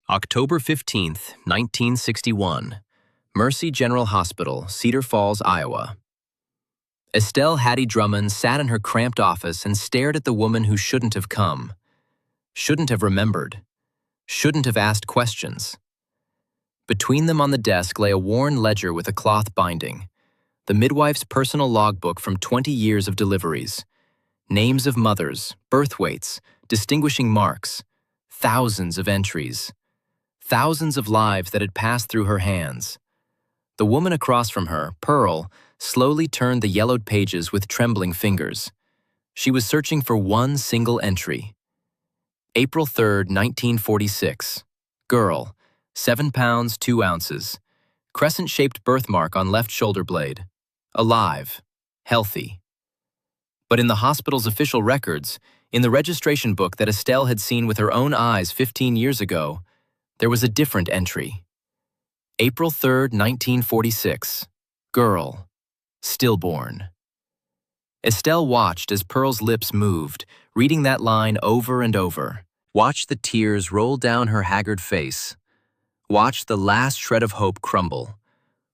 October 15th, 1961. Mercy General Hospital, Cedar Falls, Iowa. Estelle Hattie Drummond sat in her cramped office and stared at the woman who shouldn't have come, shouldn't have remembered, shouldn't have asked questions. Between them on the desk lay a worn ledger with a cloth binding, the midwife's personal logbook from 20 years of deliveries, names of mothers, birth weights, distinguishing marks, thousands of entries, thousands of lives that had passed through her hands. The woman across from her, Pearl, slowly turned the yellowed pages with trembling fingers. She was searching for one single entry. April 3rd, 1946. Girl, 7 pounds, 2 ounces. Crescent-shaped birthmark on left shoulder blade. Alive. Healthy. But in the hospital's official records, in the registration book that Estelle had seen with her own eyes 15 years ago, there was a different entry. April 3rd, 1946. Girl. Stillborn. Estelle watched as Pearl's lips moved, reading that line over and over. Watched the tears roll down her haggard face. Watched the last shred of hope crumble,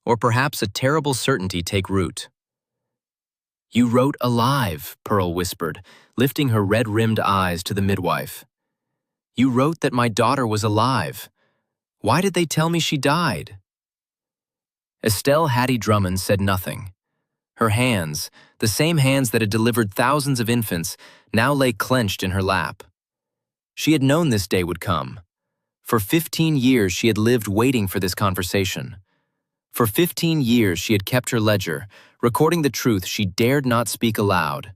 or perhaps a terrible certainty take root. "You wrote alive," Pearl whispered, lifting her red-rimmed eyes to the midwife. "You wrote that my daughter was alive. Why did they tell me she died?" Estelle Hattie Drummond said nothing. Her hands, the same hands that had delivered thousands of infants, now lay clenched in her lap. She had known this day would come. For 15 years she had lived waiting for this conversation. For 15 years she had kept her ledger, recording the truth she dared not speak aloud.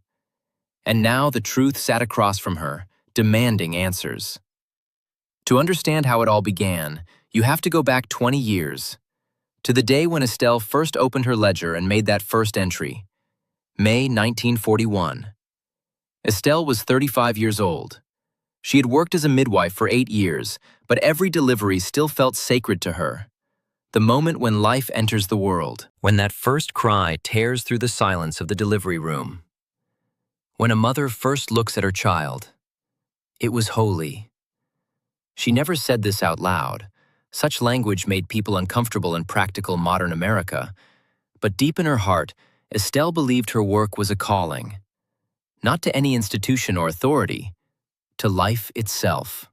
And now the truth sat across from her, demanding answers. To understand how it all began, you have to go back 20 years. To the day when Estelle first opened her ledger and made that first entry. May 1941. Estelle was 35 years old. She had worked as a midwife for 8 years, but every delivery still felt sacred to her. The moment when life enters the world. When that first cry tears through the silence of the delivery room. When a mother first looks at her child. It was holy. She never said this out loud. Such language made people uncomfortable in practical modern America. But deep in her heart, Estelle believed her work was a calling. Not to any institution or authority, to life itself.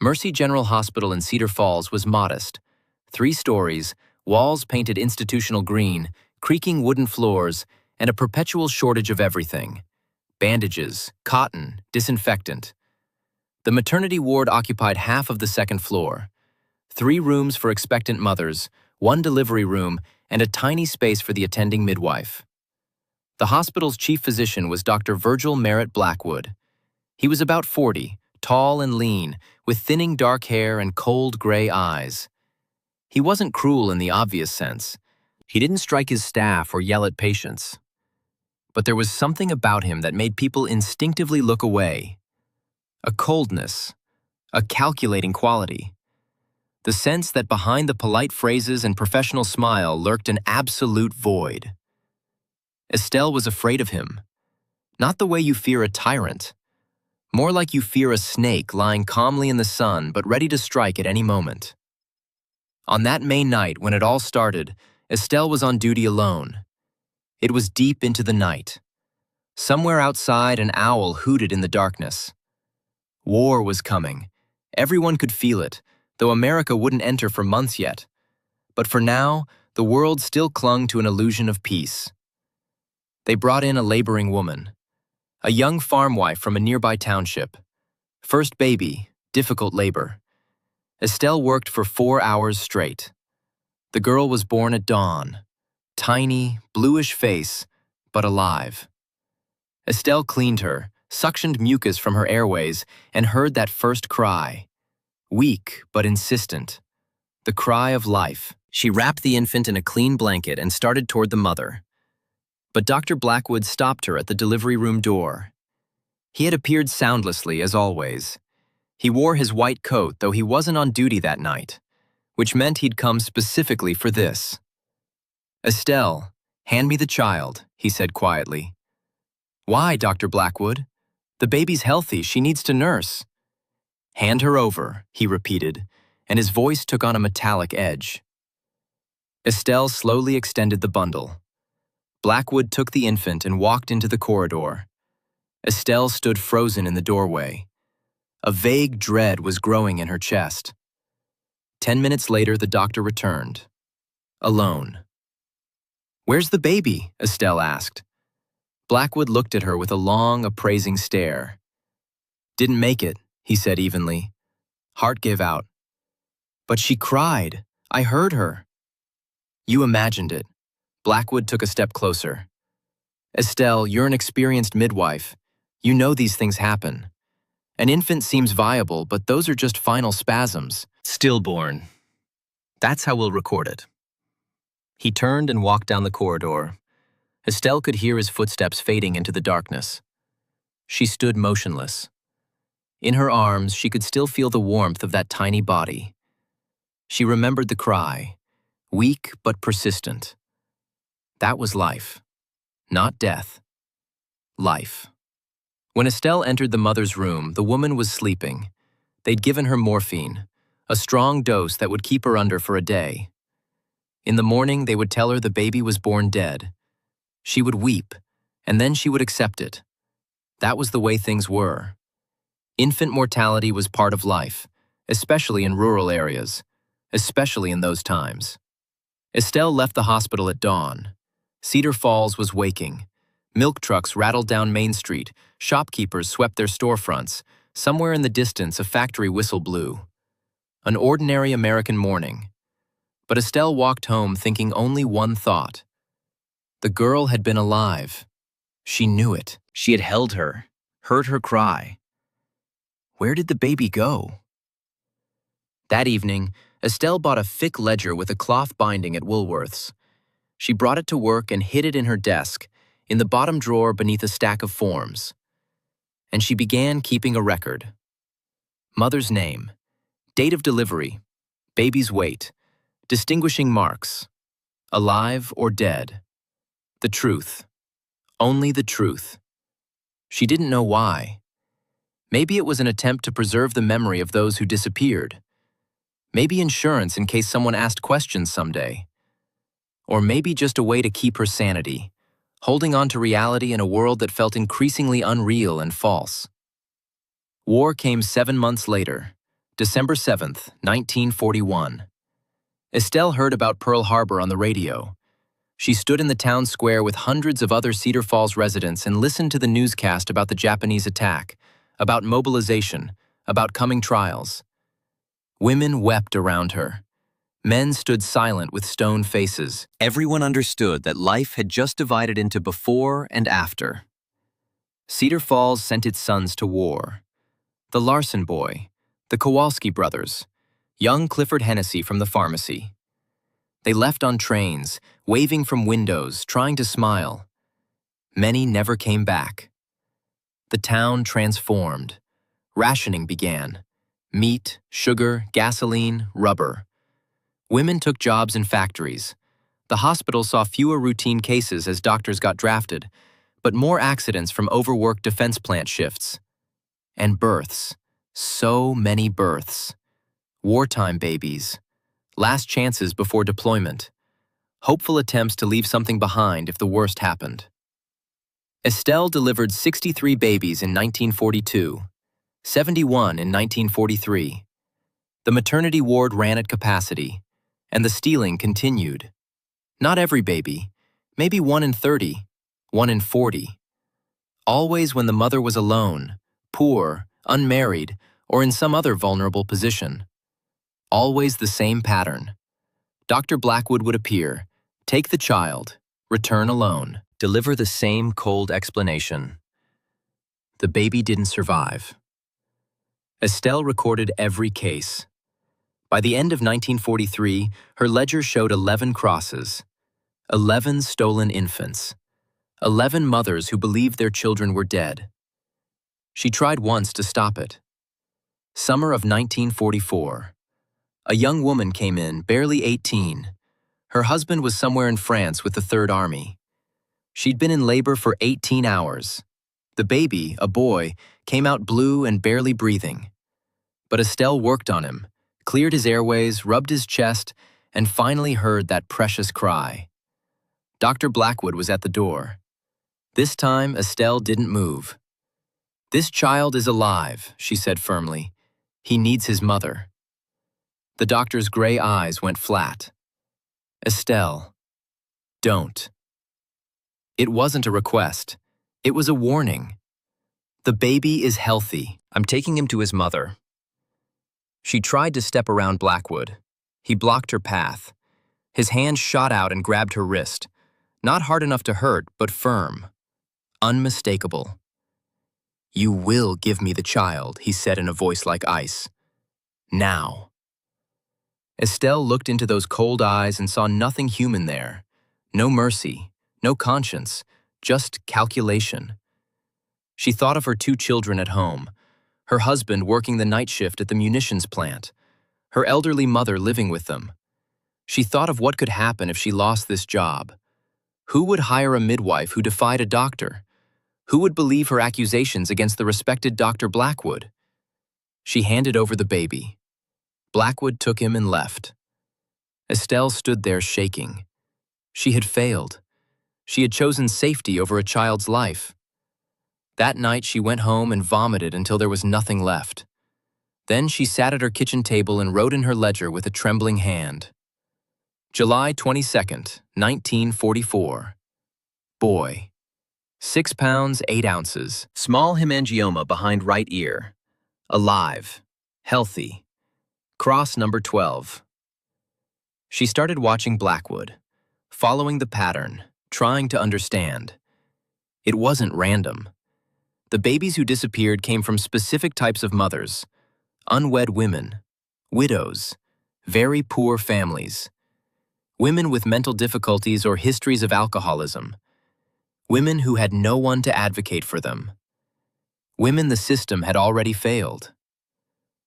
Mercy General Hospital in Cedar Falls was modest. 3 stories, walls painted institutional green, creaking wooden floors, and a perpetual shortage of everything. Bandages, cotton, disinfectant. The maternity ward occupied half of the second floor. 3 rooms for expectant mothers, 1 delivery room, and a tiny space for the attending midwife. The hospital's chief physician was Dr. Virgil Merritt Blackwood. He was about 40, tall and lean, with thinning dark hair and cold gray eyes. He wasn't cruel in the obvious sense. He didn't strike his staff or yell at patients. But there was something about him that made people instinctively look away. A coldness, a calculating quality. The sense that behind the polite phrases and professional smile lurked an absolute void. Estelle was afraid of him. Not the way you fear a tyrant. More like you fear a snake lying calmly in the sun but ready to strike at any moment. On that May night when it all started, Estelle was on duty alone. It was deep into the night. Somewhere outside, an owl hooted in the darkness. War was coming. Everyone could feel it, though America wouldn't enter for months yet. But for now, the world still clung to an illusion of peace. They brought in a laboring woman, a young farm wife from a nearby township. First baby, difficult labor. Estelle worked for 4 hours straight. The girl was born at dawn, tiny, bluish face, but alive. Estelle cleaned her, suctioned mucus from her airways, and heard that first cry. Weak but insistent. The cry of life. She wrapped the infant in a clean blanket and started toward the mother. But Dr. Blackwood stopped her at the delivery room door. He had appeared soundlessly, as always. He wore his white coat, though he wasn't on duty that night, which meant he'd come specifically for this. "Estelle, hand me the child," he said quietly. "Why, Dr. Blackwood? The baby's healthy. She needs to nurse." "Hand her over," he repeated, and his voice took on a metallic edge. Estelle slowly extended the bundle. Blackwood took the infant and walked into the corridor. Estelle stood frozen in the doorway. A vague dread was growing in her chest. 10 minutes later, the doctor returned. Alone. "Where's the baby?" Estelle asked. Blackwood looked at her with a long, appraising stare. "Didn't make it," he said evenly. "Heart gave out." "But she cried. I heard her." "You imagined it." Blackwood took a step closer. "Estelle, you're an experienced midwife. You know these things happen. An infant seems viable, but those are just final spasms. Stillborn. That's how we'll record it." He turned and walked down the corridor. Estelle could hear his footsteps fading into the darkness. She stood motionless. In her arms, she could still feel the warmth of that tiny body. She remembered the cry, weak but persistent. That was life. Not death. Life. When Estelle entered the mother's room, the woman was sleeping. They'd given her morphine, a strong dose that would keep her under for a day. In the morning, they would tell her the baby was born dead. She would weep, and then she would accept it. That was the way things were. Infant mortality was part of life, especially in rural areas, especially in those times. Estelle left the hospital at dawn. Cedar Falls was waking. Milk trucks rattled down Main Street, shopkeepers swept their storefronts. Somewhere in the distance, a factory whistle blew. An ordinary American morning. But Estelle walked home thinking only one thought. The girl had been alive. She knew it. She had held her, heard her cry. Where did the baby go? That evening, Estelle bought a thick ledger with a cloth binding at Woolworth's. She brought it to work and hid it in her desk, in the bottom drawer beneath a stack of forms. And she began keeping a record. Mother's name, date of delivery, baby's weight, distinguishing marks, alive or dead. The truth. Only the truth. She didn't know why. Maybe it was an attempt to preserve the memory of those who disappeared. Maybe insurance in case someone asked questions someday. Or maybe just a way to keep her sanity, holding on to reality in a world that felt increasingly unreal and false. War came 7 months later, December 7th, 1941. Estelle heard about Pearl Harbor on the radio. She stood in the town square with hundreds of other Cedar Falls residents and listened to the newscast about the Japanese attack, about mobilization, about coming trials. Women wept around her. Men stood silent with stone faces. Everyone understood that life had just divided into before and after. Cedar Falls sent its sons to war. The Larson boy, the Kowalski brothers, young Clifford Hennessy from the pharmacy. They left on trains, waving from windows, trying to smile. Many never came back. The town transformed. Rationing began. Meat, sugar, gasoline, rubber. Women took jobs in factories. The hospital saw fewer routine cases as doctors got drafted, but more accidents from overworked defense plant shifts. And births. So many births. Wartime babies. Last chances before deployment. Hopeful attempts to leave something behind if the worst happened. Estelle delivered 63 babies in 1942, 71 in 1943. The maternity ward ran at capacity, and the stealing continued. Not every baby, maybe 1 in 30, 1 in 40. Always when the mother was alone, poor, unmarried, or in some other vulnerable position. Always the same pattern. Dr. Blackwood would appear, take the child, return alone, deliver the same cold explanation. The baby didn't survive. Estelle recorded every case. By the end of 1943, her ledger showed 11 crosses, 11 stolen infants, 11 mothers who believed their children were dead. She tried once to stop it. Summer of 1944. A young woman came in, barely 18. Her husband was somewhere in France with the Third Army. She'd been in labor for 18 hours. The baby, a boy, came out blue and barely breathing. But Estelle worked on him, cleared his airways, rubbed his chest, and finally heard that precious cry. Dr. Blackwood was at the door. This time, Estelle didn't move. "This child is alive," she said firmly. "He needs his mother." The doctor's gray eyes went flat. "Estelle, don't." It wasn't a request. It was a warning. "The baby is healthy. I'm taking him to his mother." She tried to step around Blackwood. He blocked her path. His hand shot out and grabbed her wrist. Not hard enough to hurt, but firm. Unmistakable. "You will give me the child," he said in a voice like ice. "Now." Estelle looked into those cold eyes and saw nothing human there. No mercy, no conscience, just calculation. She thought of her 2 children at home, her husband working the night shift at the munitions plant, her elderly mother living with them. She thought of what could happen if she lost this job. Who would hire a midwife who defied a doctor? Who would believe her accusations against the respected Dr. Blackwood? She handed over the baby. Blackwood took him and left. Estelle stood there shaking. She had failed. She had chosen safety over a child's life. That night she went home and vomited until there was nothing left. Then she sat at her kitchen table and wrote in her ledger with a trembling hand. July 22nd, 1944. Boy. 6 pounds, 8 ounces. Small hemangioma behind right ear. Alive. Healthy. Cross number 12. She started watching Blackwood, following the pattern, trying to understand. It wasn't random. The babies who disappeared came from specific types of mothers. Unwed women. Widows. Very poor families. Women with mental difficulties or histories of alcoholism. Women who had no one to advocate for them. Women the system had already failed.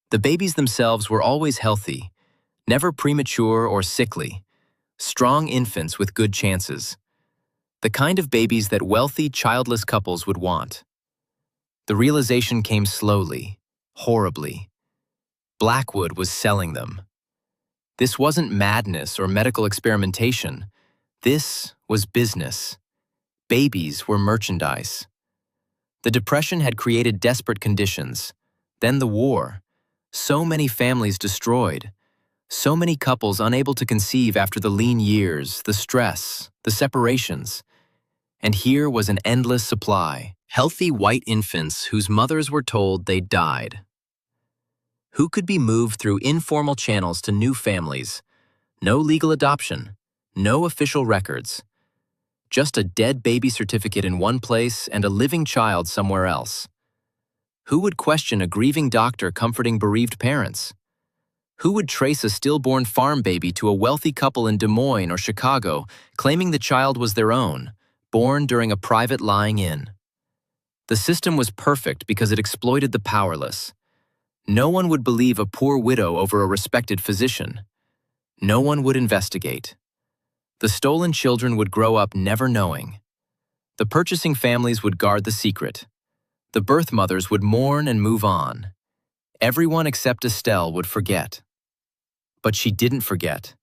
The babies themselves were always healthy, never premature or sickly, strong infants with good chances. The kind of babies that wealthy, childless couples would want. The realization came slowly, horribly. Blackwood was selling them. This wasn't madness or medical experimentation. This was business. Babies were merchandise. The Depression had created desperate conditions. Then the war. So many families destroyed. So many couples unable to conceive after the lean years, the stress, the separations. And here was an endless supply. Healthy white infants whose mothers were told they'd died. Who could be moved through informal channels to new families? No legal adoption, no official records. Just a dead baby certificate in one place and a living child somewhere else. Who would question a grieving doctor comforting bereaved parents? Who would trace a stillborn farm baby to a wealthy couple in Des Moines or Chicago, claiming the child was their own, born during a private lying-in? The system was perfect because it exploited the powerless. No one would believe a poor widow over a respected physician. No one would investigate. The stolen children would grow up never knowing. The purchasing families would guard the secret. The birth mothers would mourn and move on. Everyone except Estelle would forget. But she didn't forget.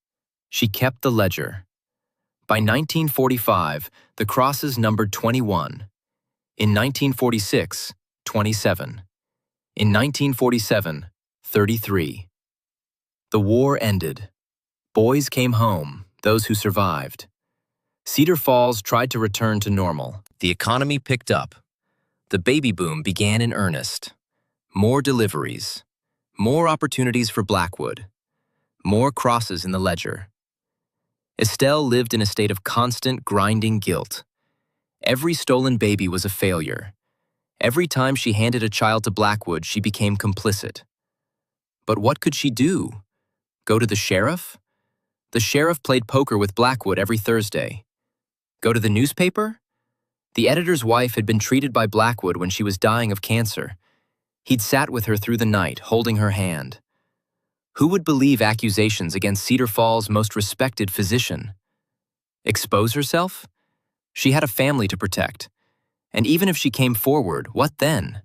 She kept the ledger. By 1945, the crosses numbered 21. In 1946, 27. In 1947, 33. The war ended. Boys came home, those who survived. Cedar Falls tried to return to normal. The economy picked up. The baby boom began in earnest. More deliveries. More opportunities for Blackwood. More crosses in the ledger. Estelle lived in a state of constant, grinding guilt. Every stolen baby was a failure. Every time she handed a child to Blackwood, she became complicit. But what could she do? Go to the sheriff? The sheriff played poker with Blackwood every Thursday. Go to the newspaper? The editor's wife had been treated by Blackwood when she was dying of cancer. He'd sat with her through the night, holding her hand. Who would believe accusations against Cedar Falls' most respected physician? Expose herself? She had a family to protect. And even if she came forward, what then?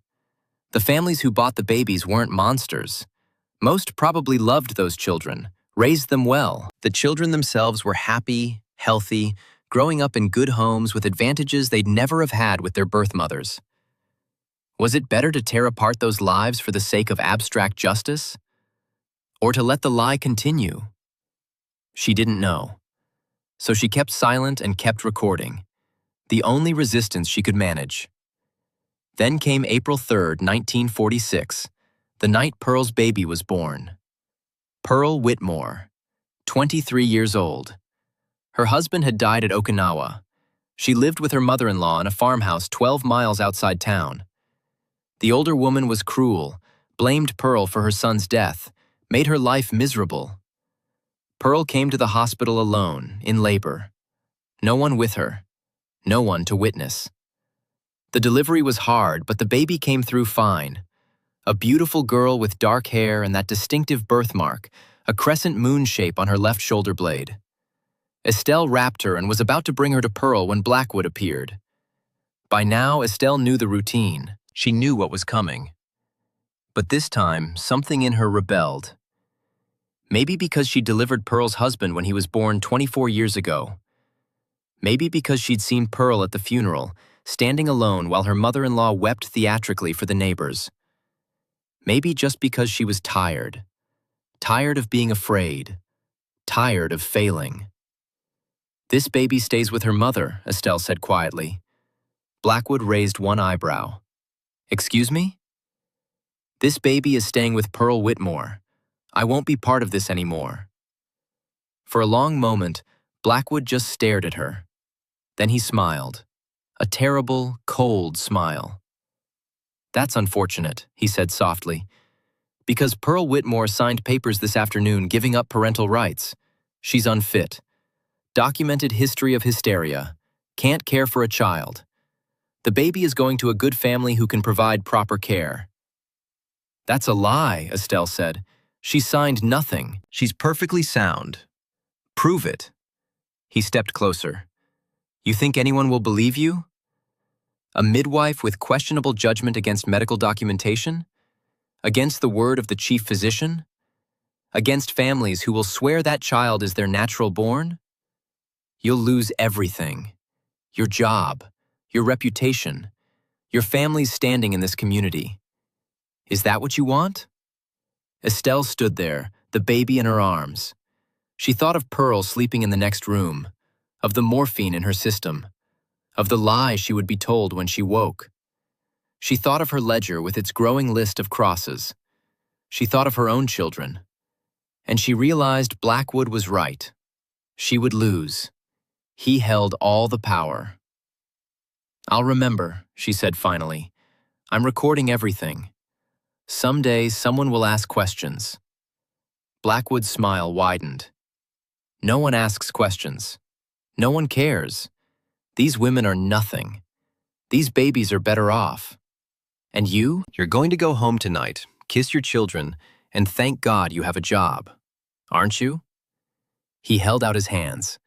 The families who bought the babies weren't monsters. Most probably loved those children, raised them well. The children themselves were happy, healthy, growing up in good homes with advantages they'd never have had with their birth mothers. Was it better to tear apart those lives for the sake of abstract justice? Or to let the lie continue? She didn't know. So she kept silent and kept recording, the only resistance she could manage. Then came April 3rd, 1946, the night Pearl's baby was born. Pearl Whitmore, 23 years old. Her husband had died at Okinawa. She lived with her mother-in-law in a farmhouse 12 miles outside town. The older woman was cruel, blamed Pearl for her son's death, made her life miserable. Pearl came to the hospital alone, in labor. No one with her, no one to witness. The delivery was hard, but the baby came through fine. A beautiful girl with dark hair and that distinctive birthmark, a crescent moon shape on her left shoulder blade. Estelle wrapped her and was about to bring her to Pearl when Blackwood appeared. By now, Estelle knew the routine. She knew what was coming. But this time, something in her rebelled. Maybe because she delivered Pearl's husband when he was born 24 years ago. Maybe because she'd seen Pearl at the funeral, standing alone while her mother-in-law wept theatrically for the neighbors. Maybe just because she was tired. Tired of being afraid. Tired of failing. "This baby stays with her mother," Estelle said quietly. Blackwood raised one eyebrow. "Excuse me?" "This baby is staying with Pearl Whitmore. I won't be part of this anymore." For a long moment, Blackwood just stared at her. Then he smiled. A terrible, cold smile. "That's unfortunate," he said softly. "Because Pearl Whitmore signed papers this afternoon giving up parental rights. She's unfit. Documented history of hysteria. Can't care for a child. The baby is going to a good family who can provide proper care." "That's a lie," Estelle said. "She signed nothing. She's perfectly sound. Prove it." He stepped closer. "You think anyone will believe you? A midwife with questionable judgment against medical documentation? Against the word of the chief physician? Against families who will swear that child is their natural born? You'll lose everything. Your job, your reputation, your family's standing in this community. Is that what you want?" Estelle stood there, the baby in her arms. She thought of Pearl sleeping in the next room, of the morphine in her system, of the lie she would be told when she woke. She thought of her ledger with its growing list of crosses. She thought of her own children. And she realized Blackwood was right. She would lose. He held all the power. "I'll remember," she said finally. "I'm recording everything. Someday someone will ask questions." Blackwood's smile widened. "No one asks questions. No one cares. These women are nothing. These babies are better off. And you're going to go home tonight, kiss your children, and thank God you have a job. Aren't you?" He held out his hands.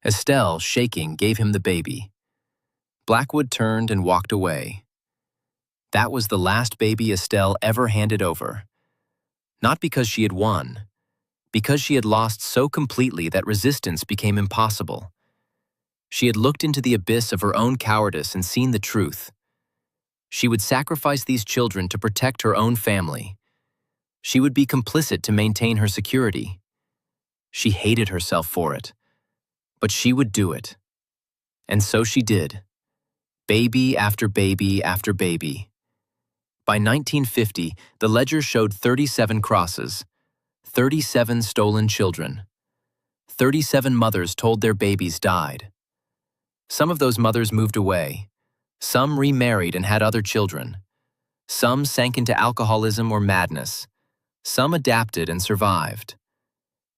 Estelle, shaking, gave him the baby. Blackwood turned and walked away. That was the last baby Estelle ever handed over. Not because she had won, because she had lost so completely that resistance became impossible. She had looked into the abyss of her own cowardice and seen the truth. She would sacrifice these children to protect her own family. She would be complicit to maintain her security. She hated herself for it, but she would do it. And so she did. Baby after baby after baby. By 1950, the ledger showed 37 crosses, 37 stolen children. 37 mothers told their babies died. Some of those mothers moved away. Some remarried and had other children. Some sank into alcoholism or madness. Some adapted and survived.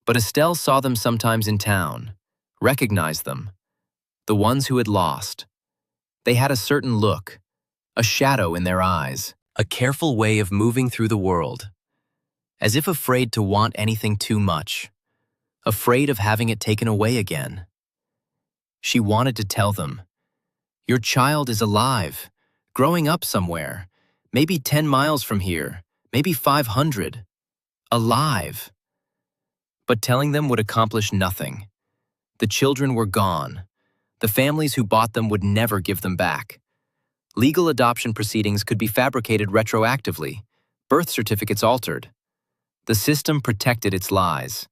But Estelle saw them sometimes in town, recognized them. The ones who had lost. They had a certain look, a shadow in their eyes, a careful way of moving through the world, as if afraid to want anything too much, afraid of having it taken away again. She wanted to tell them, "Your child is alive, growing up somewhere, maybe 10 miles from here, maybe 500. alive. But telling them would accomplish nothing. The children were gone. The families who bought them would never give them back. Legal adoption proceedings could be fabricated retroactively, birth certificates altered. The system protected its lies.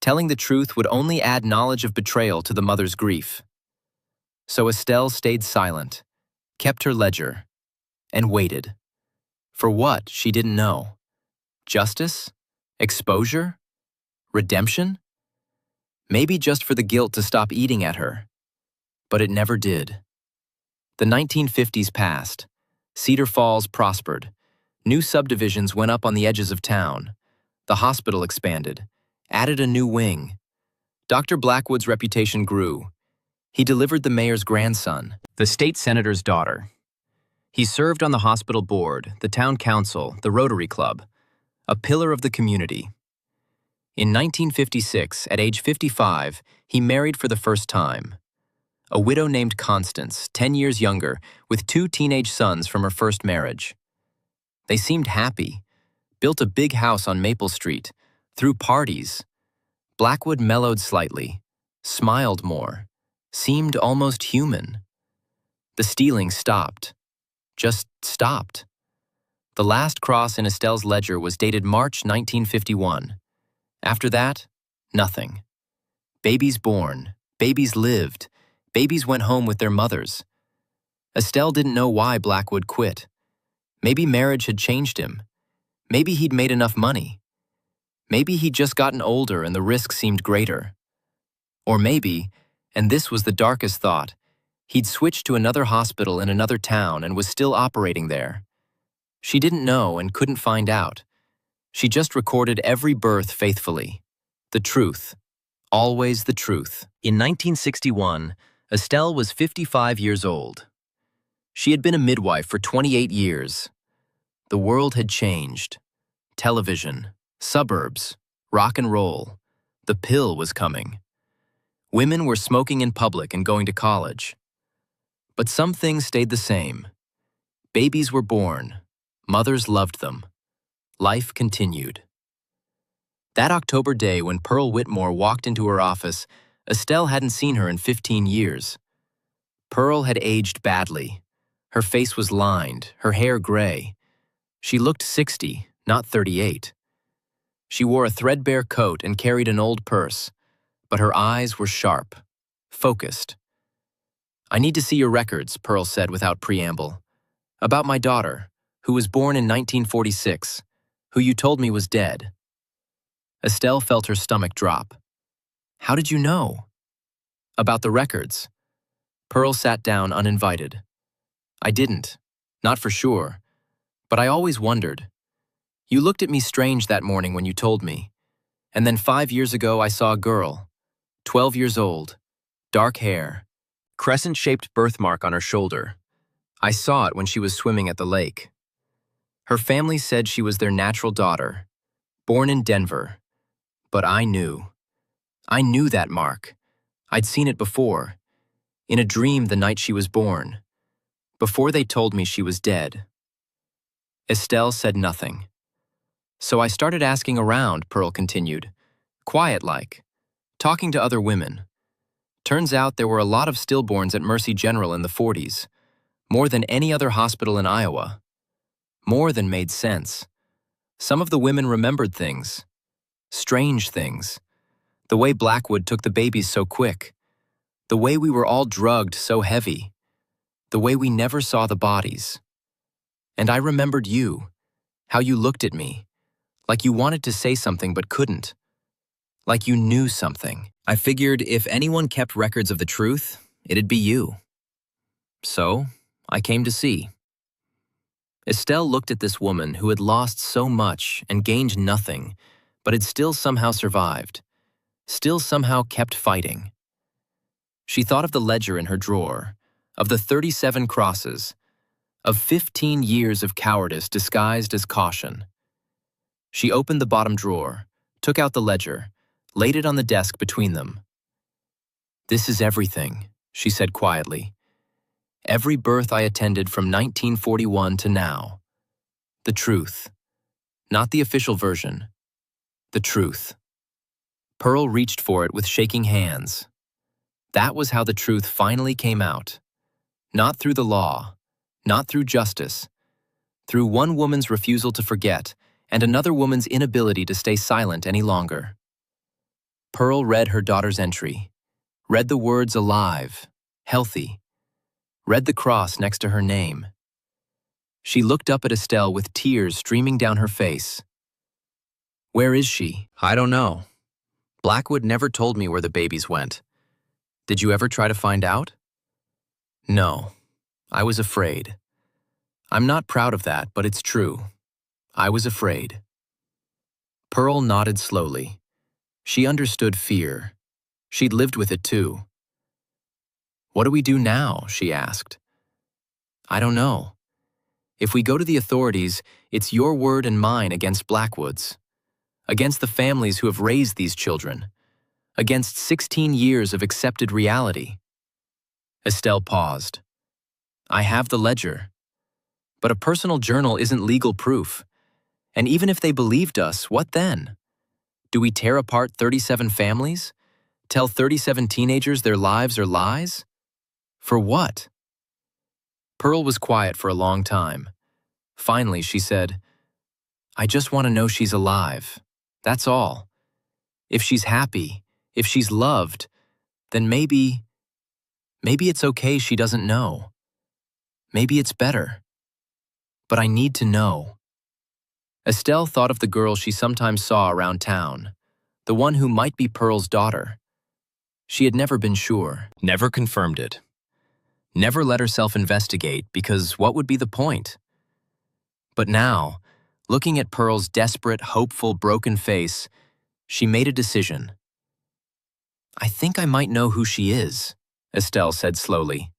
Telling the truth would only add knowledge of betrayal to the mother's grief. So Estelle stayed silent, kept her ledger, and waited. For what, she didn't know. Justice? Exposure? Redemption? Maybe just for the guilt to stop eating at her. But it never did. The 1950s passed. Cedar Falls prospered. New subdivisions went up on the edges of town. The hospital expanded, added a new wing. Dr. Blackwood's reputation grew. He delivered the mayor's grandson, the state senator's daughter. He served on the hospital board, the town council, the Rotary Club, a pillar of the community. In 1956, at age 55, he married for the first time. A widow named Constance, 10 years younger, with 2 teenage sons from her first marriage. They seemed happy, built a big house on Maple Street, threw parties. Blackwood mellowed slightly, smiled more, seemed almost human. The stealing stopped. Just stopped. The last cross in Estelle's ledger was dated March 1951. After that, nothing. Babies born, babies lived, babies went home with their mothers. Estelle didn't know why Blackwood quit. Maybe marriage had changed him. Maybe he'd made enough money. Maybe he'd just gotten older and the risk seemed greater. Or maybe, and this was the darkest thought, he'd switched to another hospital in another town and was still operating there. She didn't know and couldn't find out. She just recorded every birth faithfully. The truth. Always the truth. In 1961, Estelle was 55 years old. She had been a midwife for 28 years. The world had changed. Television, suburbs, rock and roll. The pill was coming. Women were smoking in public and going to college. But some things stayed the same. Babies were born. Mothers loved them. Life continued. That October day when Pearl Whitmore walked into her office, Estelle hadn't seen her in 15 years. Pearl had aged badly. Her face was lined, her hair gray. She looked 60, not 38. She wore a threadbare coat and carried an old purse, but her eyes were sharp, focused. "I need to see your records," Pearl said without preamble. "About my daughter, who was born in 1946, who you told me was dead." Estelle felt her stomach drop. "How did you know?" "About the records." Pearl sat down uninvited. "I didn't. Not for sure. But I always wondered. You looked at me strange that morning when you told me. And then 5 years ago I saw a girl, 12 years old, dark hair, crescent-shaped birthmark on her shoulder. I saw it when she was swimming at the lake. Her family said she was their natural daughter, born in Denver. But I knew. I knew that mark. I'd seen it before, in a dream the night she was born, before they told me she was dead." Estelle said nothing. "So I started asking around," Pearl continued, quiet-like, talking to other women. "Turns out there were a lot of stillborns at Mercy General in the 40s, more than any other hospital in Iowa. More than made sense. Some of the women remembered things. Strange things. The way Blackwood took the babies so quick. The way we were all drugged so heavy. The way we never saw the bodies. And I remembered you, how you looked at me, like you wanted to say something but couldn't. Like you knew something. I figured if anyone kept records of the truth, it'd be you. So, I came to see." Estelle looked at this woman who had lost so much and gained nothing, but had still somehow survived, still somehow kept fighting. She thought of the ledger in her drawer, of the 37 crosses, of 15 years of cowardice disguised as caution. She opened the bottom drawer, took out the ledger, laid it on the desk between them. "This is everything," she said quietly. "Every birth I attended from 1941 to now. The truth. Not the official version, The truth. Pearl reached for it with shaking hands. That was how the truth finally came out. Not through the law, not through justice, through one woman's refusal to forget and another woman's inability to stay silent any longer. Pearl read her daughter's entry, read the words alive, healthy, read the cross next to her name. She looked up at Estelle with tears streaming down her face. Where is she? I don't know. Blackwood never told me where the babies went. Did you ever try to find out? No, I was afraid. I'm not proud of that, but it's true. I was afraid. Pearl nodded slowly. She understood fear. She'd lived with it too. What do we do now? She asked. I don't know. If we go to the authorities, it's your word and mine against Blackwood's, against the families who have raised these children, against 16 years of accepted reality. Estelle paused. I have the ledger. But a personal journal isn't legal proof. And even if they believed us, what then? Do we tear apart 37 families? Tell 37 teenagers their lives are lies? For what? Pearl was quiet for a long time. Finally, she said, I just want to know she's alive. That's all. If she's happy, if she's loved, then maybe it's okay she doesn't know. Maybe it's better. But I need to know. Estelle thought of the girl she sometimes saw around town, the one who might be Pearl's daughter. She had never been sure, never confirmed it. Never let herself investigate because what would be the point? But now, looking at Pearl's desperate, hopeful, broken face, she made a decision. I think I might know who she is, Estelle said slowly.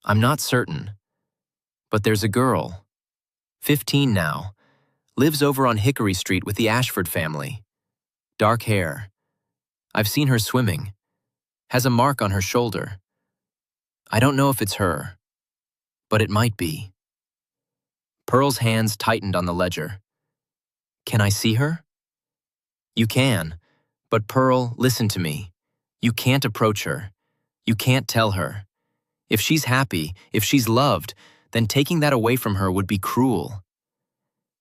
I'm not certain. But there's a girl, 15 now, lives over on Hickory Street with the Ashford family. Dark hair. I've seen her swimming. Has a mark on her shoulder. I don't know if it's her, but it might be. Pearl's hands tightened on the ledger. Can I see her? You can, but Pearl, listen to me. You can't approach her. You can't tell her. If she's happy, if she's loved, then taking that away from her would be cruel.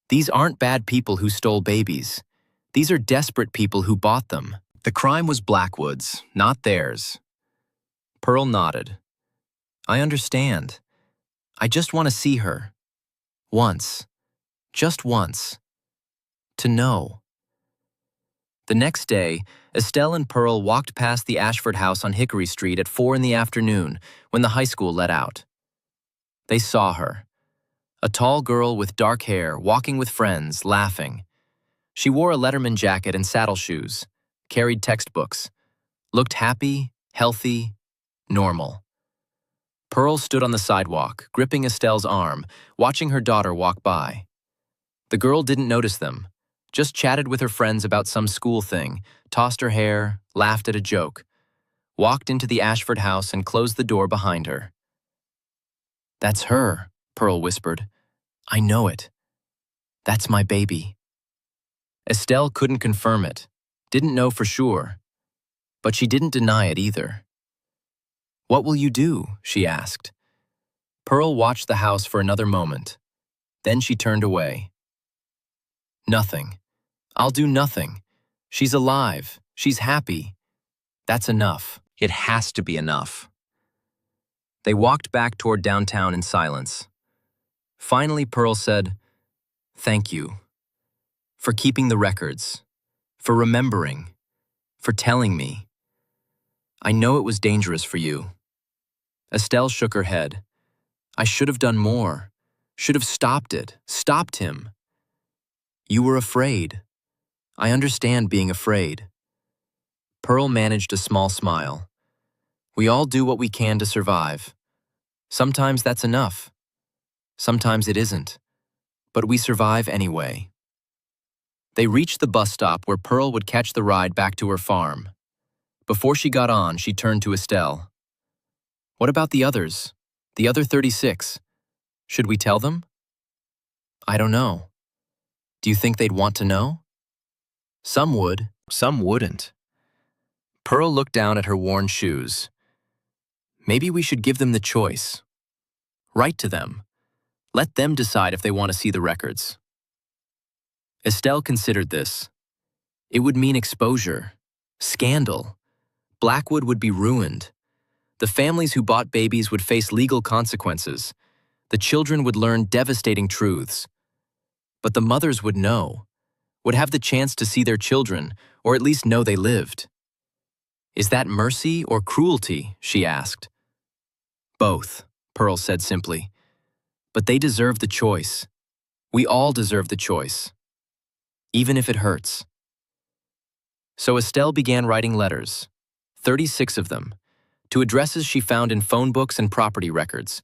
These aren't bad people who stole babies. These are desperate people who bought them. The crime was Blackwood's, not theirs. Pearl nodded. I understand. I just want to see her. Once. Just once. To know. The next day, Estelle and Pearl walked past the Ashford house on Hickory Street at 4 in the afternoon when the high school let out. They saw her. A tall girl with dark hair, walking with friends, laughing. She wore a Letterman jacket and saddle shoes, carried textbooks, looked happy, healthy, normal. Pearl stood on the sidewalk, gripping Estelle's arm, watching her daughter walk by. The girl didn't notice them, just chatted with her friends about some school thing, tossed her hair, laughed at a joke, walked into the Ashford house and closed the door behind her. That's her, Pearl whispered. I know it. That's my baby. Estelle couldn't confirm it, didn't know for sure, but she didn't deny it either. What will you do? She asked. Pearl watched the house for another moment. Then she turned away. Nothing. I'll do nothing. She's alive. She's happy. That's enough. It has to be enough. They walked back toward downtown in silence. Finally, Pearl said, Thank you. For keeping the records. For remembering. For telling me. I know it was dangerous for you. Estelle shook her head. I should have done more. Should have stopped it. Stopped him. You were afraid. I understand being afraid. Pearl managed a small smile. We all do what we can to survive. Sometimes that's enough. Sometimes it isn't. But we survive anyway. They reached the bus stop where Pearl would catch the ride back to her farm. Before she got on, she turned to Estelle. What about the others? The other 36? Should we tell them? I don't know. Do you think they'd want to know? Some would, some wouldn't. Pearl looked down at her worn shoes. Maybe we should give them the choice. Write to them. Let them decide if they want to see the records. Estelle considered this. It would mean exposure, scandal. Blackwood would be ruined. The families who bought babies would face legal consequences. The children would learn devastating truths. But the mothers would know, would have the chance to see their children, or at least know they lived. Is that mercy or cruelty? She asked. Both, Pearl said simply. But they deserve the choice. We all deserve the choice, even if it hurts. So Estelle began writing letters, 36 of them, to addresses she found in phone books and property records,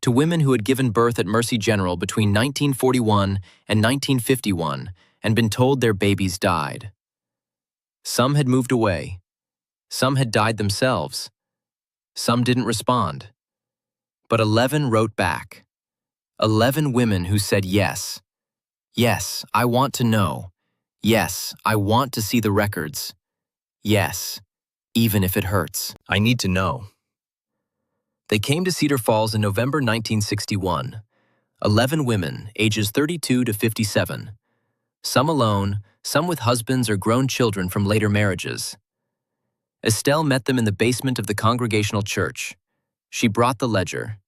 to women who had given birth at Mercy General between 1941 and 1951 and been told their babies died. Some had moved away. Some had died themselves. Some didn't respond. But 11 wrote back. 11 women who said yes. Yes, I want to know. Yes, I want to see the records. Yes, even if it hurts. I need to know. They came to Cedar Falls in November 1961. 11 women, ages 32 to 57. Some alone, some with husbands or grown children from later marriages. Estelle met them in the basement of the Congregational Church. She brought the ledger.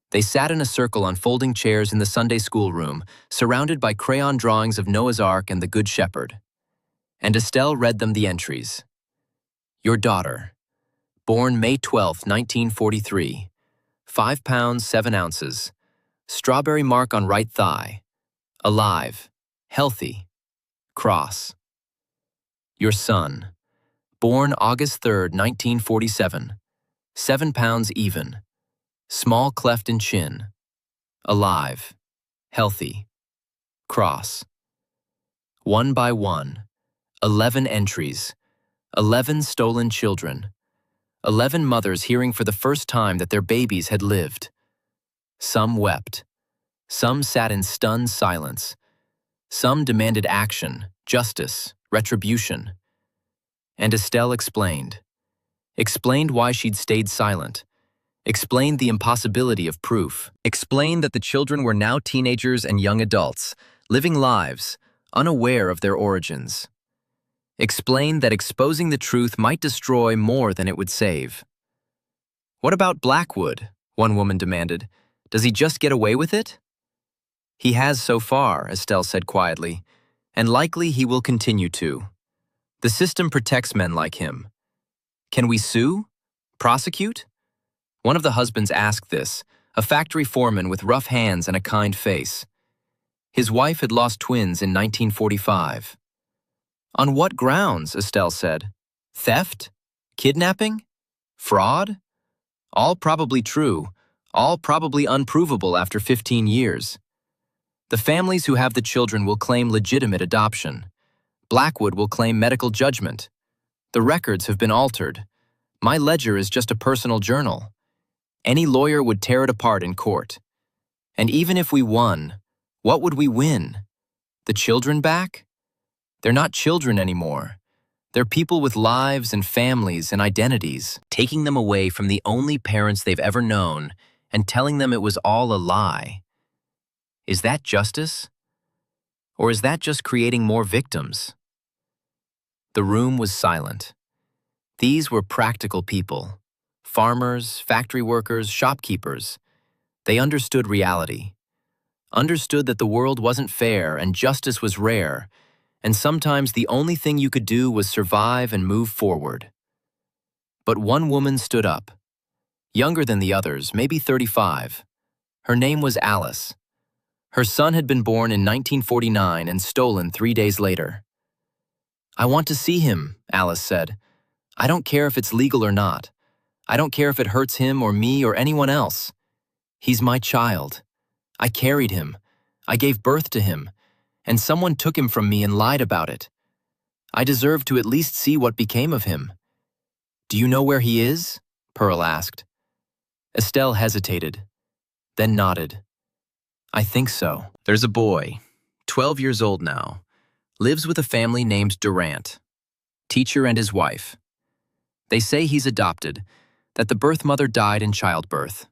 They sat in a circle on folding chairs in the Sunday school room, surrounded by crayon drawings of Noah's Ark and the Good Shepherd. And Estelle read them the entries. Your daughter, born May 12, 1943, 5 pounds 7 ounces, strawberry mark on right thigh, alive, healthy, cross. Your son, born August 3, 1947, 7 pounds even, small cleft in chin, alive, healthy, cross. One by one, 11 entries, 11 stolen children, 11 mothers hearing for the first time that their babies had lived. Some wept. Some sat in stunned silence. Some demanded action, justice, retribution. And Estelle explained. Explained why she'd stayed silent. Explained the impossibility of proof. Explained that the children were now teenagers and young adults, living lives, unaware of their origins. Explained that exposing the truth might destroy more than it would save. What about Blackwood? One woman demanded. Does he just get away with it? He has so far, Estelle said quietly, and likely he will continue to. The system protects men like him. Can we sue? Prosecute? One of the husbands asked this, a factory foreman with rough hands and a kind face. His wife had lost twins in 1945. On what grounds? Estelle said. Theft? Kidnapping? Fraud? All probably true, all probably unprovable after 15 years. The families who have the children will claim legitimate adoption. Blackwood will claim medical judgment. The records have been altered. My ledger is just a personal journal. Any lawyer would tear it apart in court. And even if we won, what would we win? The children back? They're not children anymore. They're people with lives and families and identities, taking them away from the only parents they've ever known and telling them it was all a lie. Is that justice? Or is that just creating more victims? The room was silent. These were practical people. Farmers, factory workers, shopkeepers. They understood reality. Understood that the world wasn't fair and justice was rare, and sometimes the only thing you could do was survive and move forward. But one woman stood up. Younger than the others, maybe 35. Her name was Alice. Her son had been born in 1949 and stolen 3 days later. I want to see him, Alice said. I don't care if it's legal or not. I don't care if it hurts him or me or anyone else. He's my child. I carried him. I gave birth to him. And someone took him from me and lied about it. I deserve to at least see what became of him. Do you know where he is? Pearl asked. Estelle hesitated, then nodded. I think so. There's a boy, 12 years old now, Lives with a family named Durant, teacher and his wife. They say he's adopted, that the birth mother died in childbirth.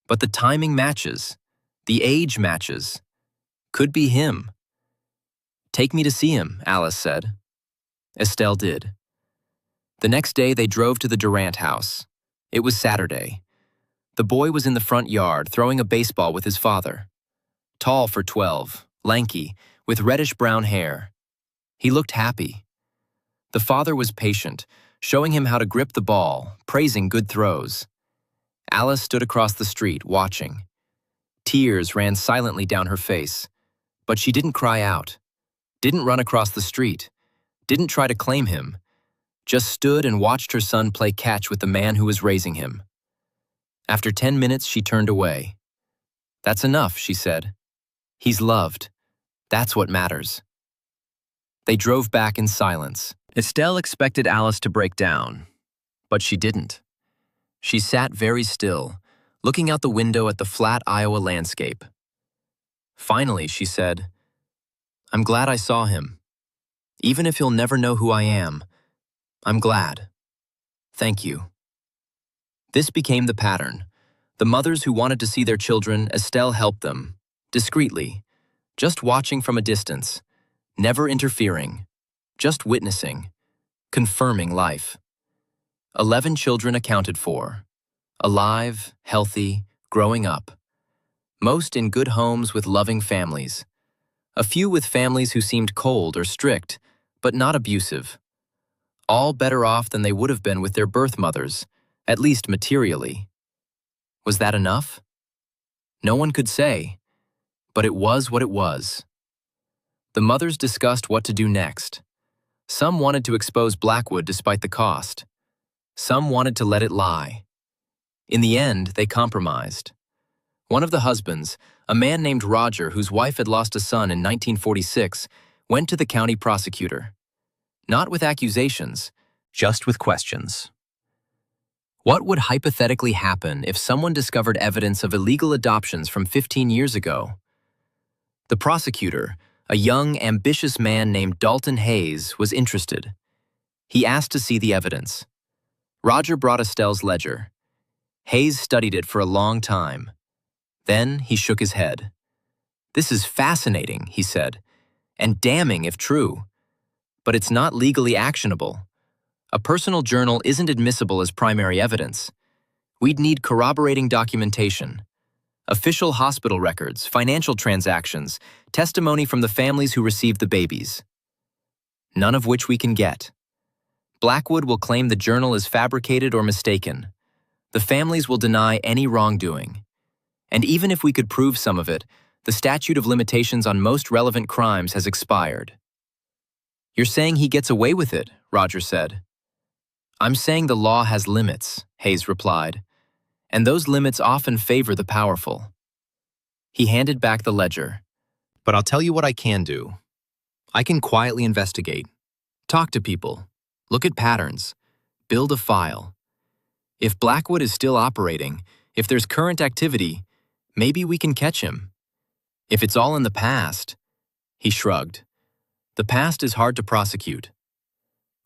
But the timing matches. The age matches. Could be him. Take me to see him, Alice said. Estelle did. The next day they drove to the Durant house. It was Saturday. The boy was in the front yard throwing a baseball with his father. Tall for 12, lanky, with reddish-brown hair. He looked happy. The father was patient, showing him how to grip the ball, praising good throws. Alice stood across the street, watching. Tears ran silently down her face, but she didn't cry out, didn't run across the street, didn't try to claim him, just stood and watched her son play catch with the man who was raising him. After 10 minutes, she turned away. That's enough, she said. He's loved. That's what matters. They drove back in silence. Estelle expected Alice to break down, but she didn't. She sat very still, looking out the window at the flat Iowa landscape. Finally, she said, I'm glad I saw him. Even if he'll never know who I am, I'm glad. Thank you. This became the pattern. The mothers who wanted to see their children, Estelle helped them, discreetly, just watching from a distance, never interfering, just witnessing, confirming life. 11 children accounted for, alive, healthy, growing up. Most in good homes with loving families. A few with families who seemed cold or strict, but not abusive. All better off than they would have been with their birth mothers, at least materially. Was that enough? No one could say, but it was what it was. The mothers discussed what to do next. Some wanted to expose Blackwood despite the cost. Some wanted to let it lie. In the end, they compromised. One of the husbands, a man named Roger whose wife had lost a son in 1946, went to the county prosecutor. Not with accusations, just with questions. What would hypothetically happen if someone discovered evidence of illegal adoptions from 15 years ago? The prosecutor, a young, ambitious man named Dalton Hayes, was interested. He asked to see the evidence. Roger brought Estelle's ledger. Hayes studied it for a long time. Then he shook his head. This is fascinating, he said, and damning if true. But it's not legally actionable. A personal journal isn't admissible as primary evidence. We'd need corroborating documentation. Official hospital records, financial transactions, testimony from the families who received the babies. None of which we can get. Blackwood will claim the journal is fabricated or mistaken. The families will deny any wrongdoing. And even if we could prove some of it, the statute of limitations on most relevant crimes has expired. You're saying he gets away with it, Roger said. I'm saying the law has limits, Hayes replied, and those limits often favor the powerful. He handed back the ledger. But I'll tell you what I can do. I can quietly investigate, talk to people, look at patterns, build a file. If Blackwood is still operating, if there's current activity, maybe we can catch him. If it's all in the past, he shrugged. The past is hard to prosecute.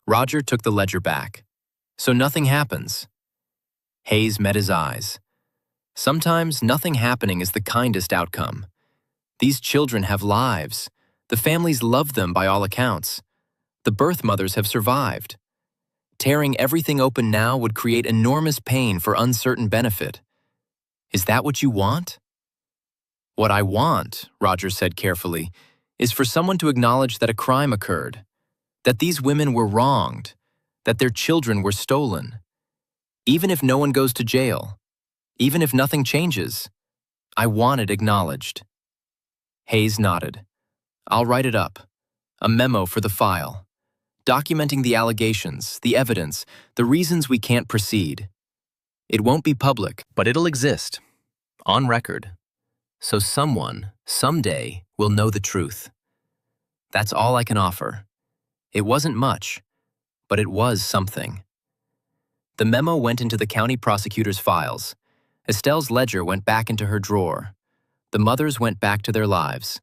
Roger took the ledger back. So nothing happens. Hayes met his eyes. Sometimes nothing happening is the kindest outcome. These children have lives. The families love them by all accounts. The birth mothers have survived. Tearing everything open now would create enormous pain for uncertain benefit. Is that what you want? What I want, Roger said carefully, is for someone to acknowledge that a crime occurred, that these women were wronged, that their children were stolen. Even if no one goes to jail, even if nothing changes, I want it acknowledged. Hayes nodded. I'll write it up. A memo for the file. Documenting the allegations, the evidence, the reasons we can't proceed. It won't be public, but it'll exist. On record. So someone, someday, will know the truth. That's all I can offer. It wasn't much, but it was something. The memo went into the county prosecutor's files. Estelle's ledger went back into her drawer. The mothers went back to their lives.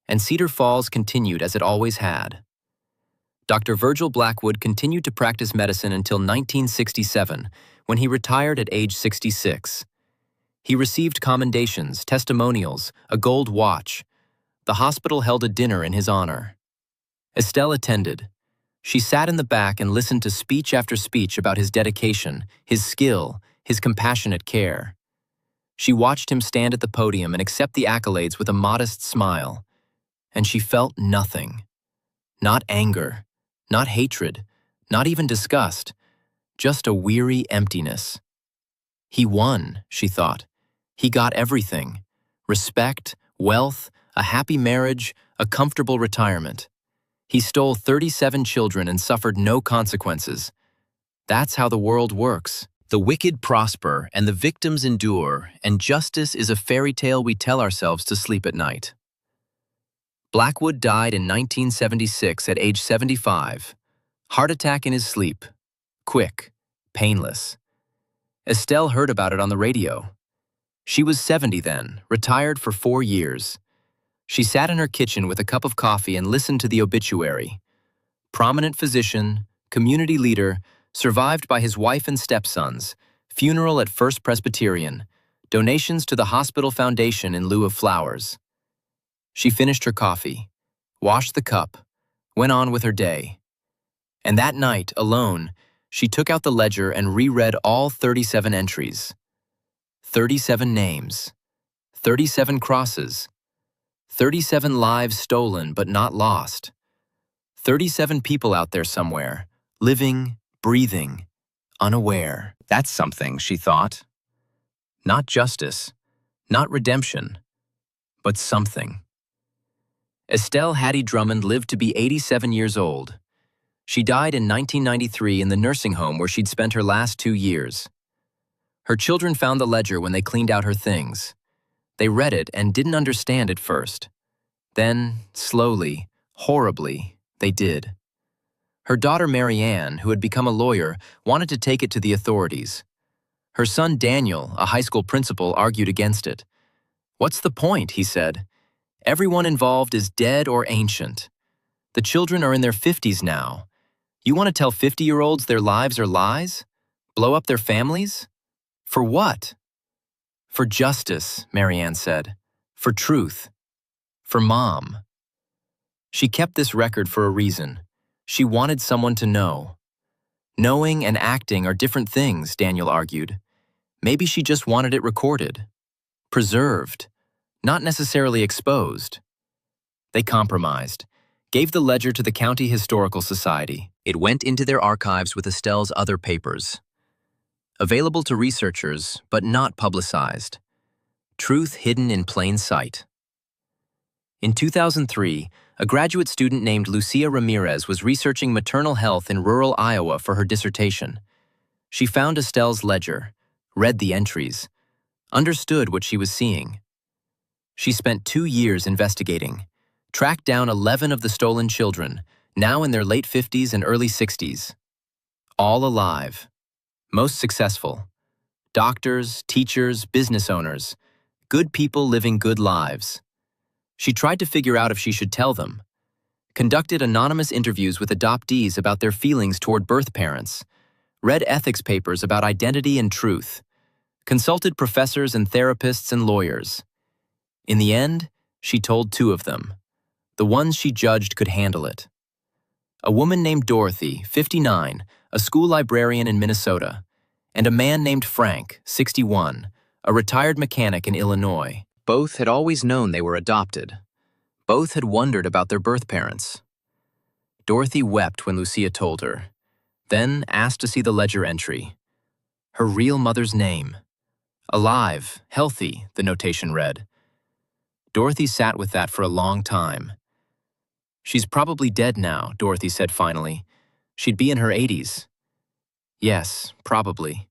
and Cedar Falls continued as it always had. Dr. Virgil Blackwood continued to practice medicine until 1967, when he retired at age 66. He received commendations, testimonials, a gold watch. The hospital held a dinner in his honor. Estelle attended. She sat in the back and listened to speech after speech about his dedication, his skill, his compassionate care. She watched him stand at the podium and accept the accolades with a modest smile. And she felt nothing. Not anger, not hatred, not even disgust, just a weary emptiness. He won, she thought. He got everything: respect, wealth, a happy marriage, a comfortable retirement. He stole 37 children and suffered no consequences. That's how the world works. The wicked prosper and the victims endure, and justice is a fairy tale we tell ourselves to sleep at night. Blackwood died in 1976 at age 75. Heart attack in his sleep. Quick, painless. Estelle heard about it on the radio. She was 70 then, retired for 4 years. She sat in her kitchen with a cup of coffee and listened to the obituary. Prominent physician, community leader, survived by his wife and stepsons, funeral at First Presbyterian, donations to the hospital foundation in lieu of flowers. She finished her coffee, washed the cup, went on with her day. And that night, alone, she took out the ledger and reread all 37 entries. 37 names, 37 crosses, 37 lives stolen but not lost, 37 people out there somewhere, living, breathing, unaware. That's something, she thought. Not justice, not redemption, but something. Estelle Hattie Drummond lived to be 87 years old. She died in 1993 in the nursing home where she'd spent her last 2 years. Her children found the ledger when they cleaned out her things. They read it and didn't understand at first. Then, slowly, horribly, they did. Her daughter Marianne, who had become a lawyer, wanted to take it to the authorities. Her son Daniel, a high school principal, argued against it. "What's the point?" he said. "Everyone involved is dead or ancient. The children are in their 50s now. You want to tell 50-year-olds their lives are lies? Blow up their families? For what?" "For justice," Marianne said. "For truth. For Mom." She kept this record for a reason. She wanted someone to know. Knowing and acting are different things, Daniel argued. Maybe she just wanted it recorded. Preserved. Not necessarily exposed. They compromised. Gave the ledger to the County Historical Society. It went into their archives with Estelle's other papers. Available to researchers, but not publicized. Truth hidden in plain sight. In 2003, a graduate student named Lucia Ramirez was researching maternal health in rural Iowa for her dissertation. She found Estelle's ledger, read the entries, understood what she was seeing. She spent 2 years investigating, tracked down 11 of the stolen children, now in their late 50s and early 60s. All alive. Most successful. Doctors, teachers, business owners. Good people living good lives. She tried to figure out if she should tell them. Conducted anonymous interviews with adoptees about their feelings toward birth parents. Read ethics papers about identity and truth. Consulted professors and therapists and lawyers. In the end, she told 2 of them. The ones she judged could handle it. A woman named Dorothy, 59, a school librarian in Minnesota, and a man named Frank, 61, a retired mechanic in Illinois. Both had always known they were adopted. Both had wondered about their birth parents. Dorothy wept when Lucia told her, then asked to see the ledger entry. Her real mother's name. Alive, healthy, the notation read. Dorothy sat with that for a long time. "She's probably dead now," Dorothy said finally. "She'd be in her 80s. "Yes, probably."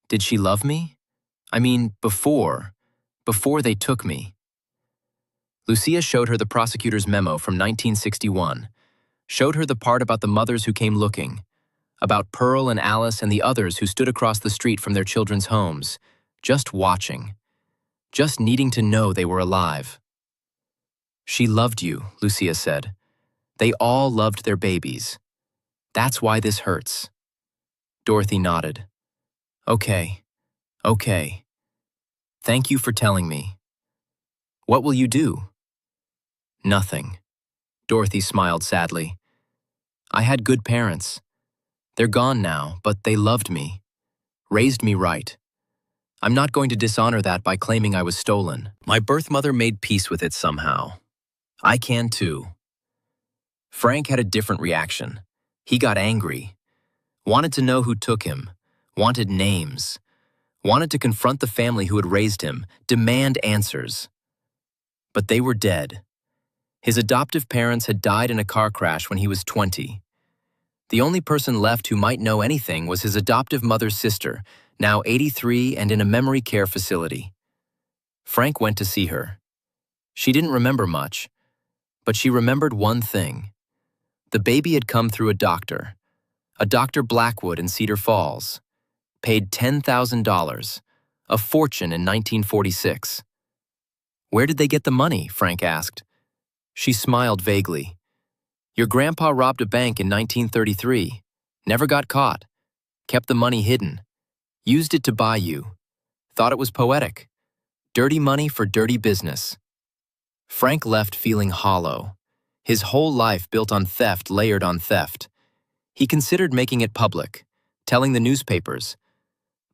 "Did she love me? I mean, before they took me." Lucia showed her the prosecutor's memo from 1961, showed her the part about the mothers who came looking, about Pearl and Alice and the others who stood across the street from their children's homes, just watching, just needing to know they were alive. She loved you, Lucia said. They all loved their babies. That's why this hurts. Dorothy nodded. Okay, okay. Thank you for telling me. What will you do? Nothing. Dorothy smiled sadly. I had good parents. They're gone now, but they loved me, raised me right. I'm not going to dishonor that by claiming I was stolen. My birth mother made peace with it somehow. I can too. Frank had a different reaction. He got angry, wanted to know who took him, wanted names, wanted to confront the family who had raised him, demand answers. But they were dead. His adoptive parents had died in a car crash when he was 20. The only person left who might know anything was his adoptive mother's sister, now 83 and in a memory care facility. Frank went to see her. She didn't remember much, but she remembered one thing. The baby had come through a Dr. Blackwood in Cedar Falls, paid $10,000, a fortune in 1946. Where did they get the money? Frank asked. She smiled vaguely. Your grandpa robbed a bank in 1933, never got caught, kept the money hidden, used it to buy you, thought it was poetic. Dirty money for dirty business. Frank left feeling hollow, his whole life built on theft layered on theft. He considered making it public, telling the newspapers.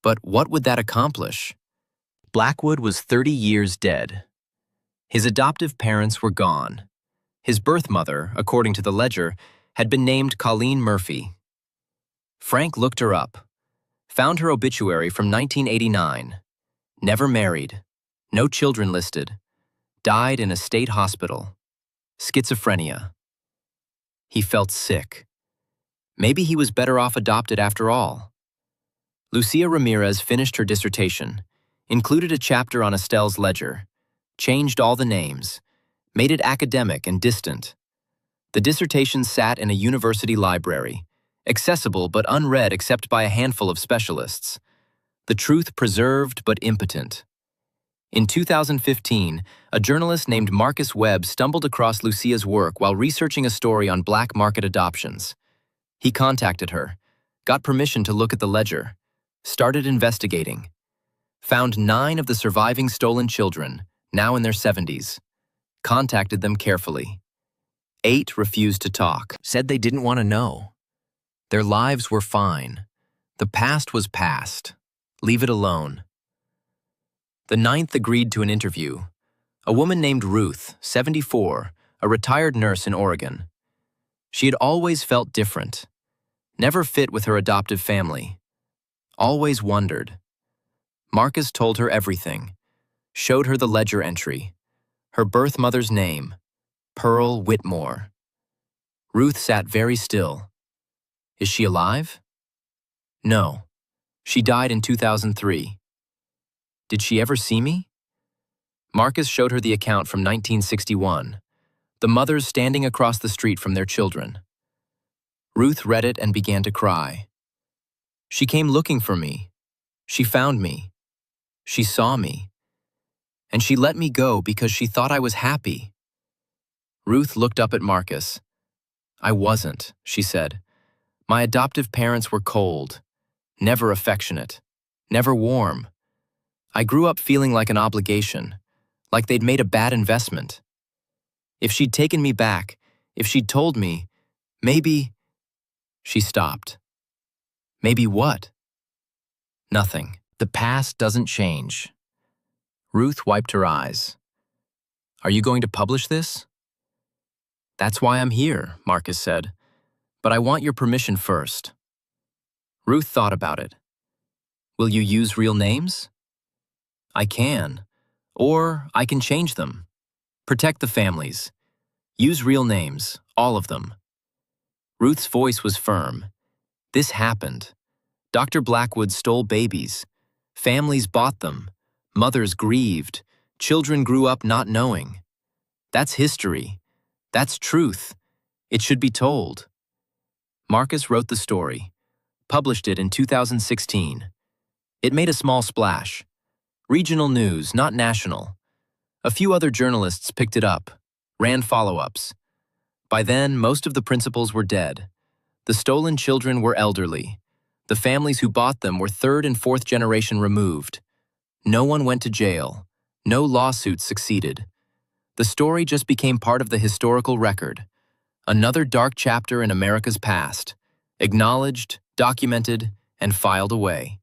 But what would that accomplish? Blackwood was 30 years dead. His adoptive parents were gone. His birth mother, according to the ledger, had been named Colleen Murphy. Frank looked her up, found her obituary from 1989. Never married, no children listed, died in a state hospital. Schizophrenia. He felt sick. Maybe he was better off adopted after all. Lucia Ramirez finished her dissertation, included a chapter on Estelle's ledger, changed all the names, made it academic and distant. The dissertation sat in a university library, accessible but unread except by a handful of specialists. The truth preserved but impotent. In 2015, a journalist named Marcus Webb stumbled across Lucia's work while researching a story on black market adoptions. He contacted her, got permission to look at the ledger, started investigating, found 9 of the surviving stolen children, now in their 70s, contacted them carefully. 8 refused to talk, said they didn't want to know. Their lives were fine. The past was past. Leave it alone. The 9th agreed to an interview. A woman named Ruth, 74, a retired nurse in Oregon. She had always felt different, never fit with her adoptive family, always wondered. Marcus told her everything, showed her the ledger entry, her birth mother's name, Pearl Whitmore. Ruth sat very still. Is she alive? No. She died in 2003. Did she ever see me? Marcus showed her the account from 1961, the mothers standing across the street from their children. Ruth read it and began to cry. She came looking for me. She found me. She saw me. And she let me go because she thought I was happy. Ruth looked up at Marcus. I wasn't, she said. My adoptive parents were cold, never affectionate, never warm. I grew up feeling like an obligation, like they'd made a bad investment. If she'd taken me back, if she'd told me, maybe... She stopped. Maybe what? Nothing. The past doesn't change. Ruth wiped her eyes. Are you going to publish this? That's why I'm here, Marcus said. But I want your permission first. Ruth thought about it. Will you use real names? I can. Or I can change them. Protect the families. Use real names, all of them. Ruth's voice was firm. This happened. Dr. Blackwood stole babies. Families bought them. Mothers grieved. Children grew up not knowing. That's history. That's truth. It should be told. Marcus wrote the story, published it in 2016. It made a small splash. Regional news, not national. A few other journalists picked it up. ran follow-ups. By then, most of the principals were dead. The stolen children were elderly. The families who bought them were third and fourth generation removed. No one went to jail. No lawsuits succeeded. The story just became part of the historical record. Another dark chapter in America's past, acknowledged, documented, and filed away.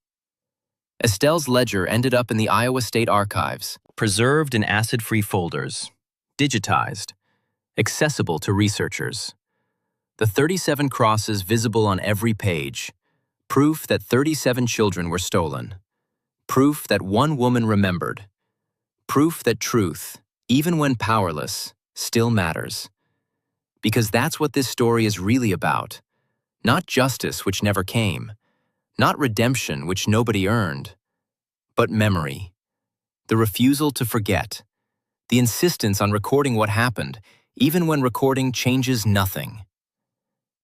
Estelle's ledger ended up in the Iowa State Archives, preserved in acid-free folders, digitized, accessible to researchers. The 37 crosses visible on every page, proof that 37 children were stolen, proof that one woman remembered, proof that truth, even when powerless, still matters. Because that's what this story is really about. Not justice, which never came. Not redemption, which nobody earned. But memory. The refusal to forget. The insistence on recording what happened, even when recording changes nothing.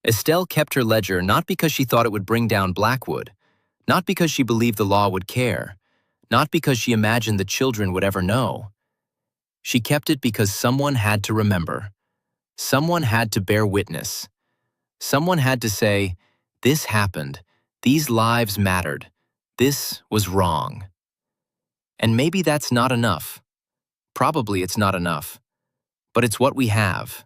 Estelle kept her ledger not because she thought it would bring down Blackwood, not because she believed the law would care, not because she imagined the children would ever know. She kept it because someone had to remember. Someone had to bear witness. Someone had to say, this happened, these lives mattered, this was wrong. And maybe that's not enough. Probably it's not enough. But it's what we have.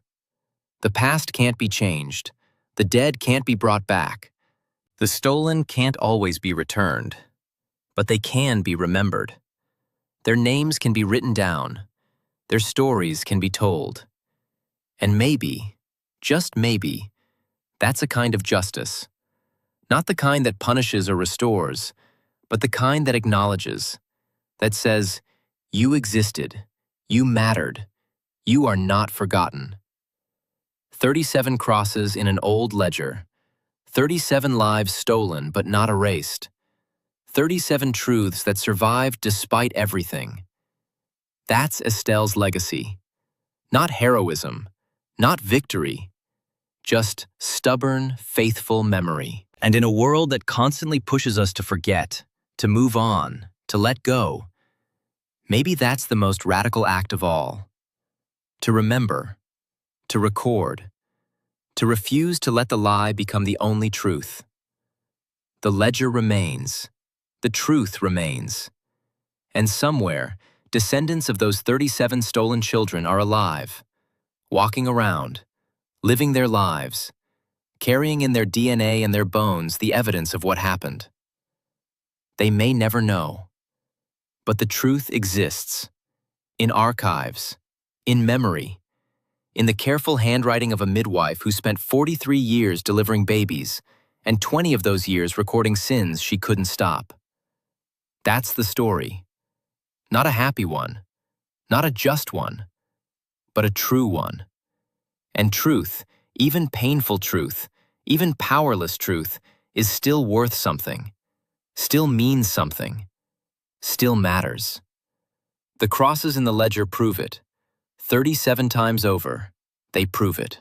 The past can't be changed. The dead can't be brought back. The stolen can't always be returned. But they can be remembered. Their names can be written down. Their stories can be told. And maybe, just maybe, that's a kind of justice. Not the kind that punishes or restores, but the kind that acknowledges, that says, you existed, you mattered, you are not forgotten. 37 crosses in an old ledger, 37 lives stolen but not erased, 37 truths that survived despite everything. That's Estelle's legacy. Not heroism, not victory, just stubborn, faithful memory. And in a world that constantly pushes us to forget, to move on, to let go, maybe that's the most radical act of all. To remember, to record, to refuse to let the lie become the only truth. The ledger remains, the truth remains. And somewhere, descendants of those 37 stolen children are alive, walking around, living their lives, carrying in their DNA and their bones the evidence of what happened. They may never know, but the truth exists, in archives, in memory, in the careful handwriting of a midwife who spent 43 years delivering babies and 20 of those years recording sins she couldn't stop. That's the story. Not a happy one, not a just one, but a true one. And truth, even painful truth, even powerless truth, is still worth something, still means something, still matters. The crosses in the ledger prove it. 37 times over, they prove it.